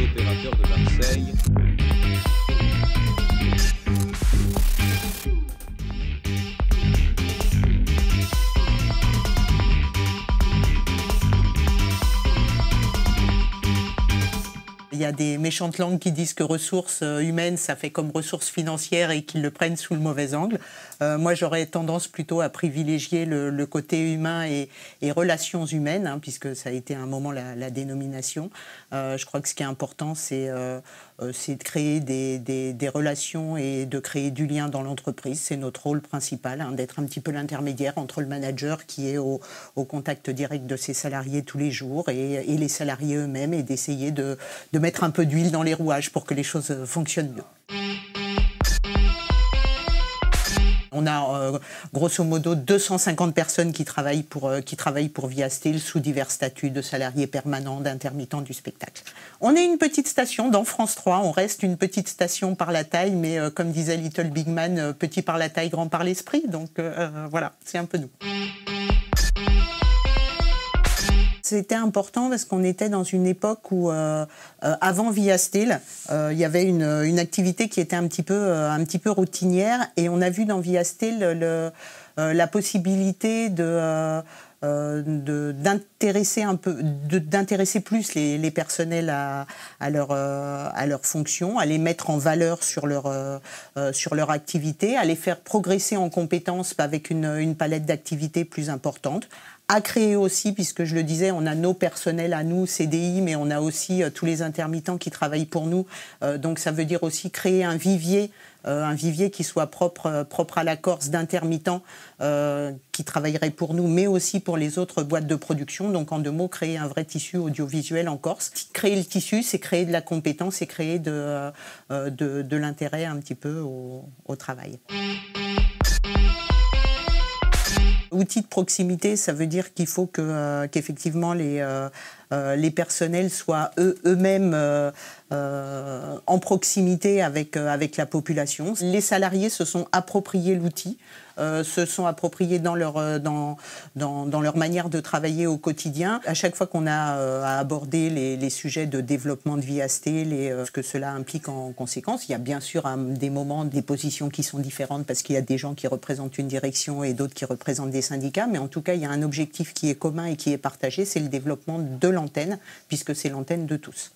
opérateurs de Marseille. Il y a des méchantes langues qui disent que ressources humaines, ça fait comme ressources financières et qu'ils le prennent sous le mauvais angle. Moi, j'aurais tendance plutôt à privilégier le côté humain et relations humaines, hein, puisque ça a été à un moment la dénomination. Je crois que ce qui est important, c'est de créer des relations et de créer du lien dans l'entreprise. C'est notre rôle principal, hein, d'être un petit peu l'intermédiaire entre le manager qui est au contact direct de ses salariés tous les jours et les salariés eux-mêmes, et d'essayer de mettre un peu d'huile dans les rouages pour que les choses fonctionnent mieux. On a grosso modo 250 personnes qui travaillent pour Via Steel sous divers statuts de salariés permanents, d'intermittents du spectacle. On est une petite station dans France 3, on reste une petite station par la taille, mais comme disait Little Big Man, petit par la taille, grand par l'esprit. Donc voilà, c'est un peu nous. C'était important parce qu'on était dans une époque où, avant Via Steel, il y avait une activité qui était un petit peu routinière, et on a vu dans Via Steel la possibilité d'intéresser plus les personnels à leur fonction, à les mettre en valeur sur leur activité, à les faire progresser en compétences avec une palette d'activités plus importante. À créer aussi, puisque je le disais, on a nos personnels à nous, CDI, mais on a aussi tous les intermittents qui travaillent pour nous. Donc ça veut dire aussi créer un vivier qui soit propre à la Corse, d'intermittents qui travailleraient pour nous, mais aussi pour les autres boîtes de production. Donc en deux mots, créer un vrai tissu audiovisuel en Corse. Créer le tissu, c'est créer de la compétence et créer de l'intérêt un petit peu au travail. Outils de proximité, ça veut dire qu'il faut qu'effectivement les personnels soient eux-mêmes en proximité avec la population. Les salariés se sont appropriés l'outil, se sont appropriés dans leur manière de travailler au quotidien. À chaque fois qu'on a à aborder les sujets de développement de Via Steel et ce que cela implique en conséquence, il y a bien sûr à des moments des positions qui sont différentes parce qu'il y a des gens qui représentent une direction et d'autres qui représentent des syndicats, mais en tout cas il y a un objectif qui est commun et qui est partagé, c'est le développement de l'antenne, puisque c'est l'antenne de tous.